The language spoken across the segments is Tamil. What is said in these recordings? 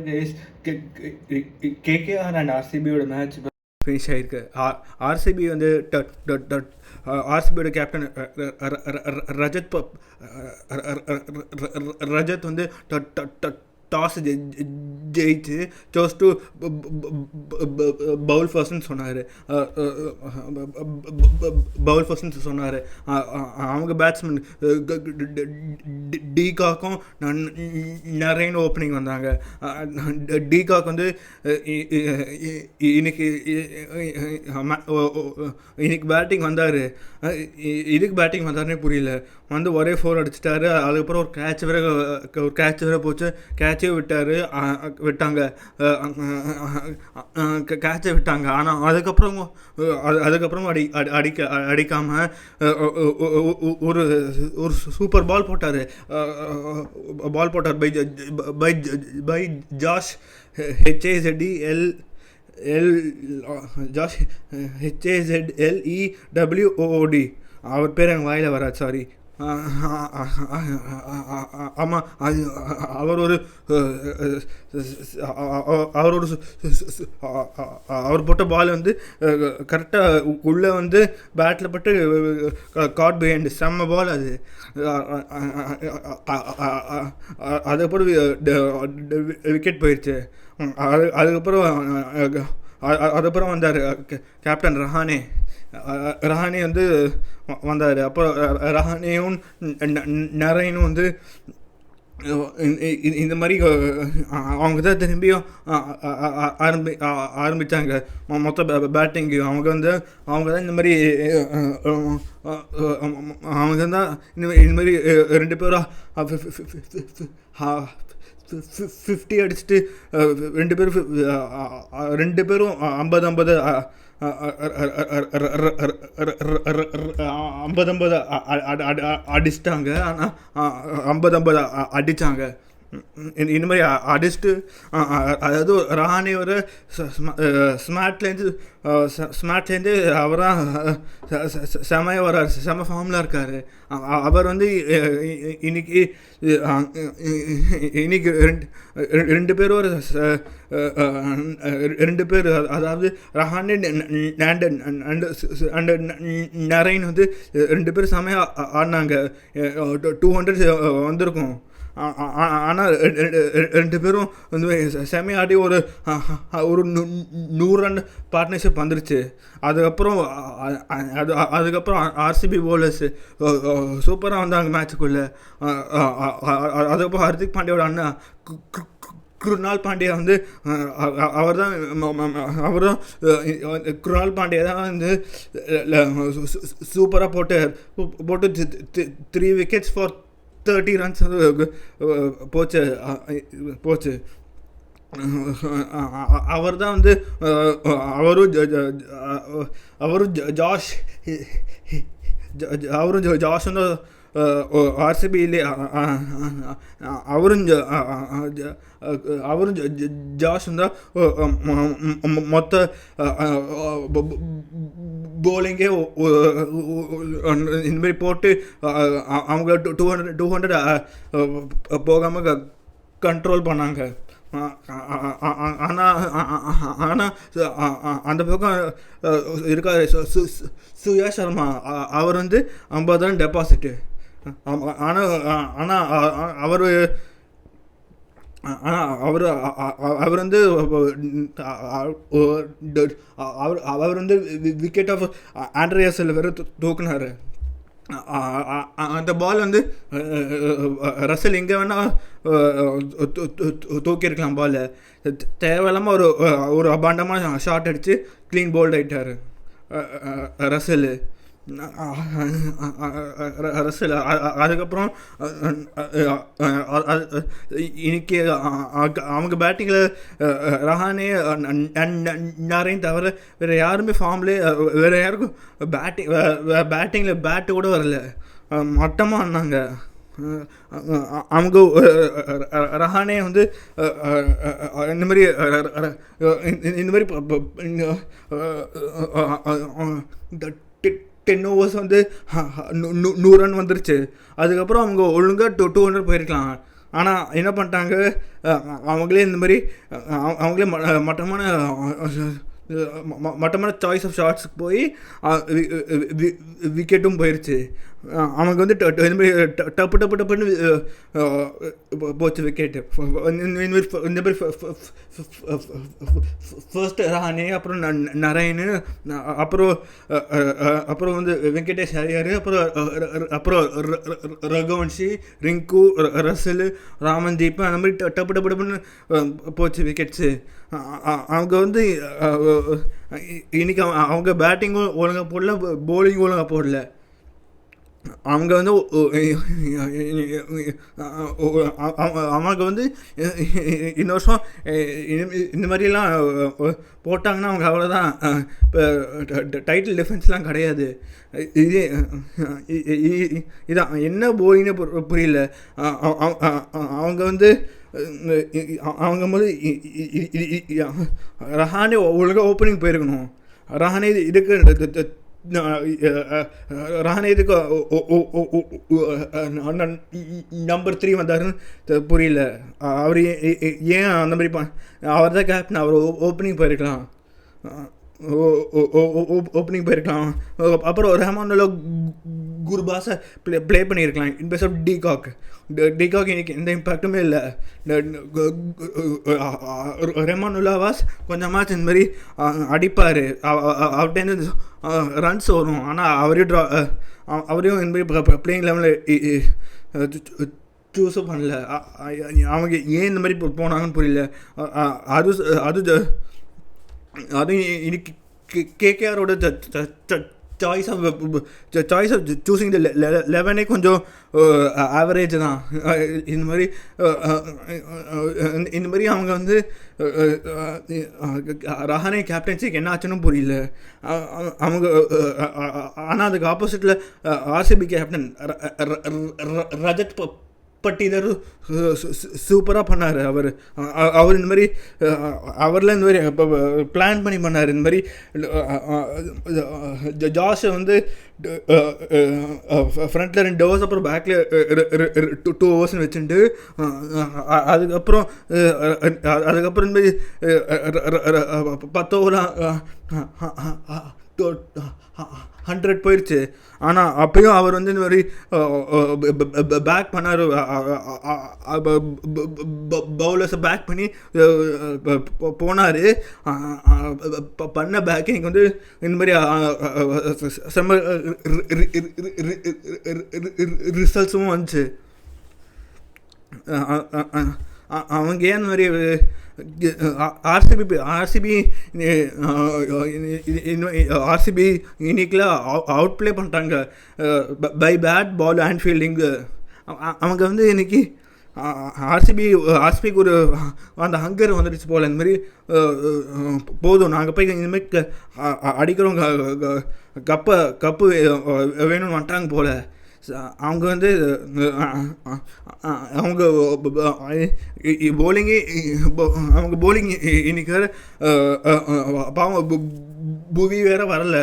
கைஸ், கேகேஆர் அண்ட் ஆர்சிபியோட மேட்ச் ஃபினிஷ் ஆகிருக்கு. ஆர்சிபி வந்து ஆர்சிபியோட கேப்டன் ரஜத் வந்து டாஸ் ஜெயிச்சு சோஸ் டு பவுல் ஃபர்ஸ்ட்னு சொன்னார். அவங்க பேட்ஸ்மேன் டீகாக்கும் நிறைய ஓப்பனிங் வந்தாங்க. டீகாக் வந்து இன்னைக்கு பேட்டிங் வந்தார். இதுக்கு பேட்டிங் வந்தாருன்னே புரியல. வந்து ஒரே 4 அடிச்சிட்டாரு. அதுக்கப்புறம் ஒரு கேட்ச் வேற போச்சு. கேட்சே விட்டாங்க. ஆனால் அதுக்கப்புறம் அடிக்காமல் ஒரு சூப்பர் பால் போட்டார். By Josh HAZLEWOOD. அவர் பேர் எங்கள் வாயில் வராது, சாரி. ஆமாம், அவர் போட்ட பால் வந்து கரெக்டாக உள்ளே வந்து பேட்டில் பட்டு காட் பிஹைண்ட். செம்ம பால் அது. அதுக்கப்புறம் விக்கெட் போயிடுச்சு. அதுக்கப்புறம் வந்தார் கேப்டன் ரஹானே வந்து வந்தார். அப்புறம் ரஹானேயும் நரேனும் வந்து இந்த மாதிரி அவங்க தான் திரும்பியும் ஆரம்பித்தாங்க மொத்த பேட்டிங்கு. அவங்க தான் இந்த மாதிரி இந்த மாதிரி 2 பேரும் 50 அடிச்சுட்டு 2 பேரும் 50-50 அடிச்சிட்டாங்க. ஆனால் 50-50 அடித்தாங்க. இந்த மாதிரி அடிச்சுட்டு அதாவது ரஹானே ஒரு ஸ்மார்ட்லேருந்து அவராக செமையாக வர்றார். செம ஃபார்மில் இருக்கார். அவர் வந்து இன்னைக்கு 2 பேரும் ஒரு 2 பேர், அதாவது ரஹானே அண்ட் நரேன் வந்து 2 பேரும் செமையாக ஆடினாங்க. 200 வந்திருக்கும். ஆனால் 2 பேரும் வந்து செமையாடி ஒரு 100 ரன் பார்ட்னர்ஷிப் வந்துருச்சு. அதுக்கப்புறம் ஆர்சிபி பவுலர்ஸ் சூப்பராக வந்தாங்க மேட்சுக்குள்ளே. அதுக்கப்புறம் ஹர்திக் பாண்டியோட அண்ணா குருநாள் பாண்டியா வந்து அவர் தான் குருநாள் பாண்டியா தான் வந்து சூப்பராக போட்டு 3 விக்கெட்ஸ் ஃபார் 30 ரன்ஸ் போச்சு. அவர் தான் வந்து ஜாஷ் வந்து ஆர்சிபியிலே அவரும் ஜாஷ் தான் மொத்த போலிங்கே இந்தமாரி போட்டு அவங்க 200 போகாமல் கண்ட்ரோல் பண்ணாங்க. ஆனால் அந்த பக்கம் இருக்கார் சுயா சர்மா. அவர் வந்து 50 ரன் டெபாசிட்டு. ஆனால் அவர் வந்து விக்கெட் ஆஃப் ஆண்ட்ரேயஸில் வேறு தூக்குனார். அந்த பால் வந்து ரசல் எங்கே வேணால் தூக்கியிருக்கலாம். பால் தேவையில்லாமல் ஒரு அபாண்டமாக ஷாட் அடித்து க்ளீன் போல்ட் ஆகிட்டார் ரசல். அதுக்கப்புறம் இன்னைக்கு அவங்க பேட்டிங்கில் ரஹானே நரேன் தவிர வேறு யாருமே ஃபார்ம்லே, வேறு யாருக்கும் பேட்டிங்கில் பேட்டு கூட வரல. மட்டமாக ஆனாங்க. அவங்க ரஹானே வந்து இந்த மாதிரி 10 overs வந்து 100 ரன் வந்துருச்சு. அதுக்கப்புறம் அவங்க ஒழுங்காக 200 போயிருக்கலாம். ஆனால் என்ன பண்ணிட்டாங்க, அவங்களே இந்த மாதிரி அவங்களே மட்டமான சாய்ஸ் ஆஃப் ஷாட்ஸுக்கு போய் விக்கெட்டும் போயிடுச்சு. அவங்க வந்து டப்பு டப்பு டப்புன்னு போச்சு விக்கெட்டு. இந்த மாதிரி ஃபர்ஸ்ட் ரஹானே, அப்புறம் நரேனு, அப்புறம் வந்து வெங்கடேஷ் ஐயர், அப்புறம் ரகுவன்ஷி, ரிங்கு, ரசல், ராமன்தீப், அந்த மாதிரி டப்பு டப்பு டப்புன்னு போச்சு விக்கெட்ஸு. அவங்க வந்து இன்னைக்கு அவங்க பேட்டிங்கும் ஒழுங்காக போடல, போலிங்கும் ஒழுங்காக போடல. அவங்க வந்து அவங்க வந்து இந்த வருஷம் இந்த மாதிரிலாம் போட்டாங்கன்னா அவங்க அவ்வளோதான். இப்போ டைட்டில் டிஃபென்ஸ்லாம் கிடையாது. இதான் என்ன போலிங்னு புரியல. அவங்க வந்து போது ரஹானே ஒழுங்காக ஓப்பனிங் போயிருக்கணும். ரஹானே இதுக்கு ரஹானே இதுக்கு நம்பர் 3 வந்தாருன்னு புரியல. அவர் ஏன் அந்த மாதிரி அவர் தான் கேப்டன், அவர் ஓப்பனிங் போயிருக்கலாம். அப்புறம் ரஹ்மானுல்லா குர்பாஸை ப்ளே பண்ணியிருக்கலாம் இன்வெஸ்ட் ஆஃப் டிகாக் இன்னைக்கு எந்த இம்பேக்டுமே இல்லை. ரஹ்மானுல்லாவாஸ் கொஞ்சம் மேட்ச் இந்த மாதிரி அடிப்பார், அவர்கிட்ட ரன்ஸ் வரும். ஆனால் அவரையும் இந்த மாதிரி பிளேயிங் லெவலில் சூஸும் பண்ணல. அவங்க ஏன் இந்த மாதிரி போனாங்கன்னு புரியல. அதுவும் இன்னைக்கு கேகேஆரோட சாய்ஸ் ஆஃப் சூஸிங் த 11 கொஞ்சம் ஆவரேஜ் தான். இந்த மாதிரி அவங்க வந்து ரஹானே கேப்டன்சிக்கு என்ன ஆச்சுன்னு புரியல அவங்க. ஆனால் அதுக்கு ஆப்போசிட்டில் ஆர்சிபி கேப்டன் ரஜத் பட்டிதர் சூப்பராக பண்ணார். அவர் இந்த மாதிரி அவரில் இந்த மாதிரி பிளான் பண்ணி பண்ணார். இந்த மாதிரி ஜாஷை வந்து ஃப்ரண்ட்டில் 2 ஓவர்ஸ், அப்புறம் பேக்கில் 2 ஓவர்ஸ்னு வச்சுட்டு அதுக்கப்புறம் இந்த மாதிரி 10 ஓவராக 100 போயிடுச்சு. ஆனால் அப்பயும் அவர் வந்து இந்த மாதிரி பேக் பண்ணார், பவுலர்ஸை பேக் பண்ணி போனார். பண்ண பேக்கிங் வந்து இந்த மாதிரி செம்ம ரிசல்ட்ஸும் வந்துச்சு. அவங்க ஏன் இந்த மாதிரி ஆர்சிபி இன்னைக்கெலாம் அவுட் ப்ளே பண்ணிட்டாங்க by bad ball and fielding. அவங்க வந்து இன்னைக்கு ஆர்சிபிக்கு ஒரு அந்த ஹங்கர் வந்துடுச்சு போல். இந்த மாதிரி போதும், நாங்கள் போய் இந்தமாதிரி அடிக்கிறோம், கப்பு வேணும்னு வந்துட்டாங்க போல். அவங்க வந்து அவங்க போலிங் இன்னைக்கு பாவம் புவி வேற வரல.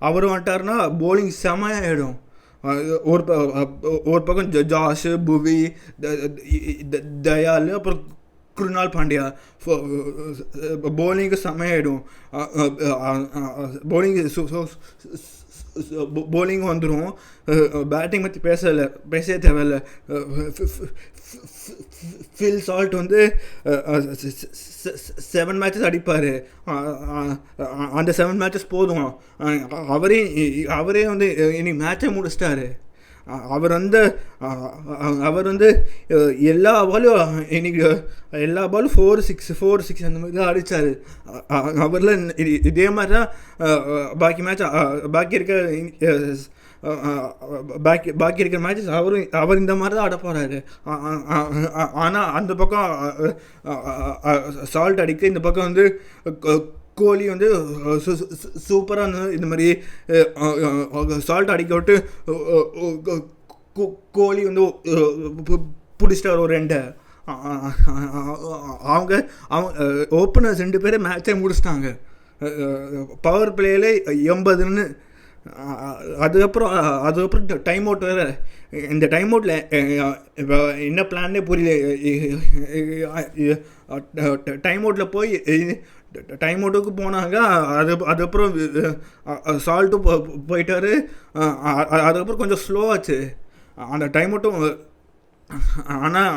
அவர் வந்துட்டாருன்னா போலிங் செமையாகிடும். ஒரு பக்கம் ஜாஷ், புவி, தயால், அப்புறம் குருநாள் பாண்டியா போலிங்கு செமையாகிடும். போலிங் வந்துடும். பேட்டிங் பற்றி பேசவே தேவையில்லை. ஃபில் சால்ட் வந்து 7 மேட்சஸ் அடிப்பார். அந்த 7 மேட்சஸ் போதும். அவரே வந்து இன்னைக்கு மேட்சை முடிச்சிட்டாரு. அவர் வந்து எல்லா பாலும் இன்னைக்கு எல்லா பாலும் 4-6 அந்த மாதிரி தான் அடித்தார். அவரில் இதே மாதிரி தான் பாக்கி இருக்கிற மேட்சஸ் அவர் இந்த மாதிரி தான் ஆட போகிறாரு. ஆனால் அந்த பக்கம் சால்ட் அடிக்க, இந்த பக்கம் வந்து கோலி வந்து சூப்பராக இந்த மாதிரி சால்ட் அடிக்க விட்டு கோலி வந்து பிடிச்சிட்டார் ஒரு 2. அவங்க ஓப்பனர்ஸ் 2 பேரை மேட்சை முடிச்சிட்டாங்க. பவர் பிளேயில் 80 ரன்னு அதுக்கப்புறம் அதுக்கப்புறம் டைம் அவுட் வேறு. இந்த டைம் அவுட்டில் இப்போ என்ன பிளான்னே புரியல. டைம் அவுட்டில் போய் டைம் அவுட்டுக்கு போனாங்க. அதுக்கப்புறம் சால்ட்டும் போயிட்டார். அதுக்கப்புறம் கொஞ்சம் ஸ்லோவாச்சு அந்த டைம் அவுட்டும். ஆனால்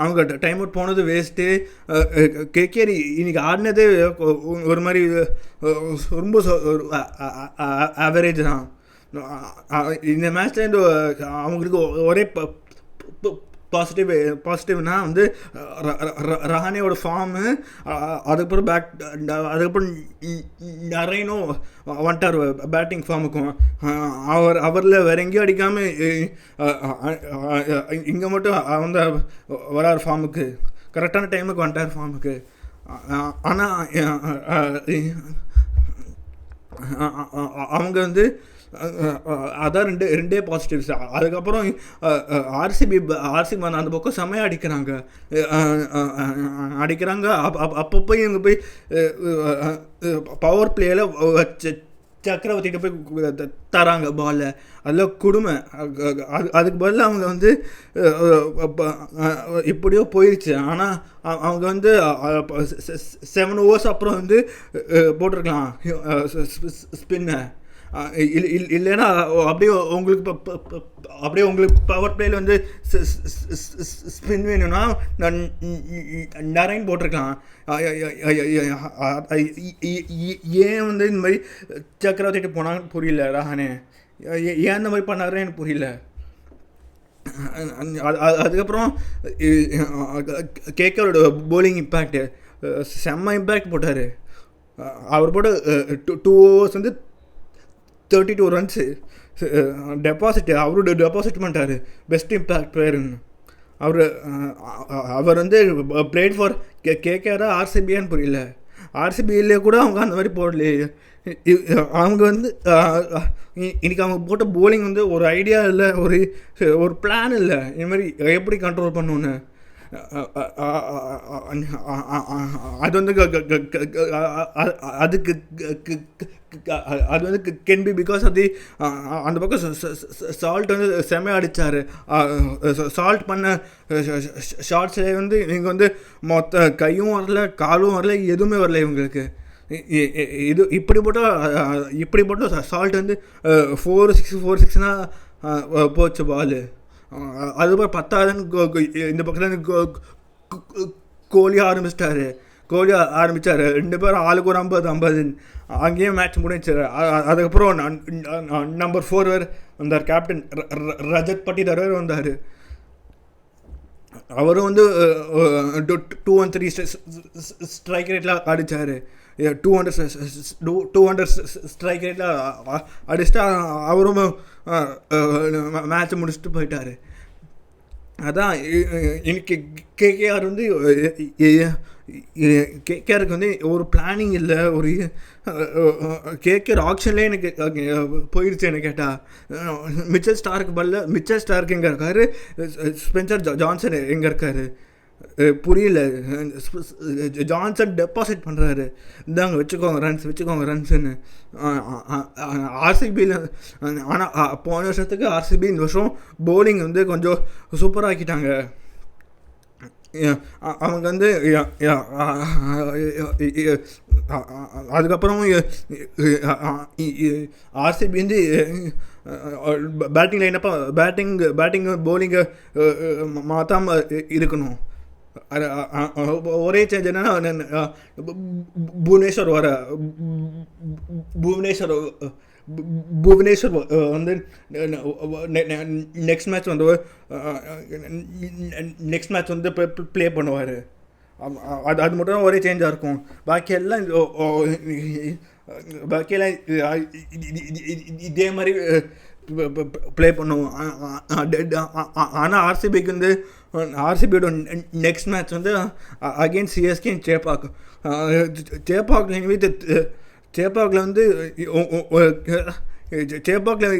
அவங்க டைம் அவுட் போனது வேஸ்ட்டு. கேகேஆர் இன்றைக்கி ஆடினதே ஒரு மாதிரி ரொம்ப ஆவரேஜ் தான். இந்த மேட்ச்லேருந்து அவங்களுக்கு ஒரே பாசிட்டிவ்னா வந்து ரஹானேயோட ஃபார்மு. அதுக்கப்புறம் அதுக்கப்புறம் நரைனும் வந்துட்டார் பேட்டிங் ஃபார்முக்கும். அவரில் வேற எங்கேயும் அடிக்காமல் இங்கே மட்டும் வந்து வரார் ஃபார்முக்கு. கரெக்டான டைமுக்கு வந்துட்டார் ஃபார்முக்கு. ஆனால் அவங்க வந்து அதான் ரெண்டே பாசிட்டிவ்ஸ். அதுக்கப்புறம் ஆர்சிபி அந்த பக்கம் செம்மையாக அடிக்கிறாங்க. அப்போ போய் இவங்க போய் பவர் பிளேயில் சக்கரவர்த்திகிட்ட போய் தராங்க பாலை. அதில் கொடுமை. அதுக்கு பதில் அவங்க வந்து இப்படியோ போயிடுச்சு. ஆனால் அவங்க வந்து 7 ஓவர்ஸ் அப்புறம் வந்து போட்டிருக்கலாம் ஸ்பின்னை. இல்லைன்னா அப்படியே உங்களுக்கு பவர் பிளேயில் வந்து ஸ்பின் வேணும்னா நரைன் போட்டிருக்கலாம். ஏன் வந்து இந்த மாதிரி சக்கரவர்த்திட்டு போனாங்கன்னு புரியல ரஹானே. ஏன் இந்த மாதிரி பண்ணாருன்னு எனக்கு புரியல. அதுக்கப்புறம் கேகேஆரோட போலிங் இம்பேக்டு செம்ம இம்பேக்ட் போட்டார். அவர் போட்டு 2 ஓவர்ஸ் வந்து 32 ரன்ஸு டெபாசிட். அவரோட டெபாசிட் பண்ணிட்டார் பெஸ்ட் இம்பேக்ட் பிளேயருன்னு. அவர் வந்து பிளேட் ஃபார் கேகேஆரா ஆர்சிபியான்னு புரியல. ஆர்சிபியிலே கூட அவங்க அந்த மாதிரி போடலையே. அவங்க வந்து இன்றைக்கி அவங்க போட்ட போலிங் வந்து ஒரு ஐடியா இல்லை, ஒரு பிளான் இல்லை. இது மாதிரி எப்படி கண்ட்ரோல் பண்ணணுன்னு. அது வந்து அதுக்கு அது வந்து can be because of the அந்த பக்கம் சால்ட் வந்து செம்மையாக அடித்தார். சால்ட் பண்ண ஷார்ட்ஸே வந்து இவங்க வந்து மொத்த கையும் வரல, காலும் வரல, எதுவுமே வரல இவங்களுக்கு. இப்படி போட்டால் சால்ட் வந்து 4-6 போச்சு பால். அதுக்கப்புறம் 10 இந்த பக்கத்தில் கோலி ஆரம்பிச்சிட்டாரு. 2 பேரும் ஆளுக்கு ஒரு 50 அங்கேயும் மேட்ச் முடிஞ்சார். அதுக்கப்புறம் நம்பர் 4 வேறு வந்தார், கேப்டன் ரஜத் பட்டிதார் வேறு வந்தார். அவரும் வந்து 213 ஸ்ட்ரைக் ரேட்டில் அடித்தார். 200 ஸ்ட்ரைக் ரேட்டில் அடிச்சுட்டா அவரும் மேட்ச்சை முடிச்சுட்டு போயிட்டார். அதான் இன்னைக்கு கேகேஆர் வந்து கேகேஆருக்கு வந்து ஒரு பிளானிங் இல்லை. ஒரு கேகேஆர் ஆக்ஷன்லேயே எனக்கு போயிடுச்சு. என்ன கேட்டால் மிச்சல் ஸ்டார்க் எங்கே இருக்கார், ஸ்பென்சர் ஜான்சன் எங்கே இருக்கார் புரியல. ஜான்சன் டெபாசிட் பண்ணுறாரு, இந்தாங்க வச்சுக்கோங்க ரன்ஸுன்னு. ஆர்சிபியில் ஆனால் போன வருஷத்துக்கு ஆர்சிபி இந்த வருஷம் போலிங் வந்து கொஞ்சம் சூப்பராக ஆக்கிட்டாங்க. அவங்க வந்து அதுக்கப்புறம் ஆர்சிபி வந்து பேட்டிங் லைனப்பாக பேட்டிங் போலிங்கை மாற்றாமல் இருக்கணும். ஒரே சேஞ்ச் என்னன்னா புவனேஸ்வர் வந்து நெக்ஸ்ட் மேட்ச் வந்து ப்ளே பண்ணுவார். அது மட்டும் தான் ஒரே சேஞ்சாக இருக்கும். பாக்கியெல்லாம் இதே மாதிரி ப்ளே பண்ணுவோம். ஆனால் ஆர்சிபியோட நெக்ஸ்ட் மேட்ச் வந்து அகெயின்ஸ்ட் சிஎஸ்கே சேப்பாக்கில் வந்து சேப்பாக்கில்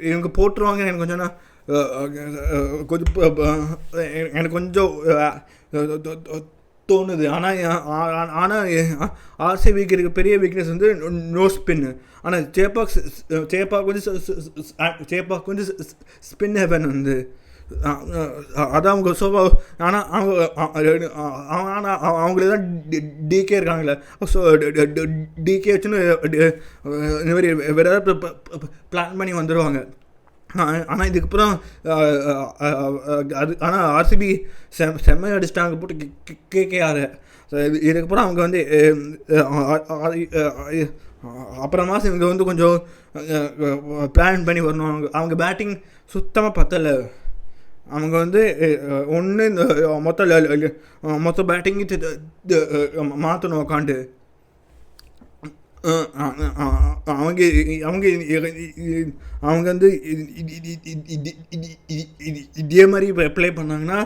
இவங்க போட்டுருவாங்க. எனக்கு கொஞ்சம் தோணுது. ஆனால் ஆர்சிபிக்கு இருக்க பெரிய வீக்னஸ் வந்து நோ ஸ்பின்னு. ஆனால் சேப்பாக் வந்து ஸ்பின் ஹெவன் வந்து அதான் அவங்க ஆனால் அவங்களே தான் டிகே இருக்காங்களே. ஸோ டிகே வச்சுன்னு இந்த மாதிரி வேறு ஏதாவது பிளான் பண்ணி வந்துடுவாங்க. ஆனால் இதுக்கப்புறம் ஆனால் ஆர்சிபி செம்மையை அடிச்சிட்டாங்க போட்டு கேஆர். இதுக்கப்புறம் அவங்க வந்து அப்புறம் மாதம் இவங்க வந்து கொஞ்சம் பிளான் பண்ணி வரணும். அவங்க பேட்டிங் சுத்தமாக பத்தலை. அவங்க வந்து ஒன்று இந்த மொத்த பேட்டிங்கு மாற்றணும் உக்காண்டு. அவங்க அவங்க அவங்க வந்து இதே மாதிரி இப்போ அப்ளை பண்ணாங்கன்னா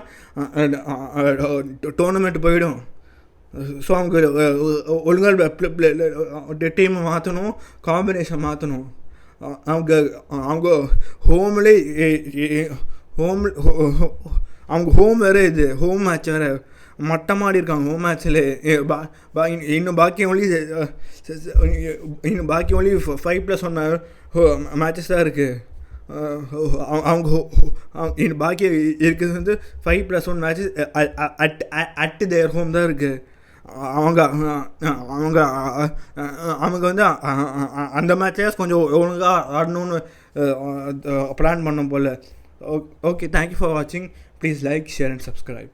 டோர்னமெண்ட் போயிடும். ஸோ அவங்க ஒழுங்காக டீமை மாற்றணும், காம்பினேஷன் மாற்றணும். அவங்க ஹோம் வேறு, இது ஹோம் மேட்ச் வேறு மட்டமாடி இருக்காங்க. ஹோம் மேட்ச்சில் இன்னும் பாக்கி ஒன்லி 5+1 மேட்சஸ் தான் இருக்குது. அவங்க பாக்கி இருக்கிறது வந்து 5+1 மேட்சஸ் அட் தேர் ஹோம் தான் இருக்குது. அவங்க வந்து அந்த மேட்சே கொஞ்சம் ஒழுங்காக ஆடணும்னு பிளான் பண்ணோம் போல். Okay, thank you for watching. Please like, share and subscribe.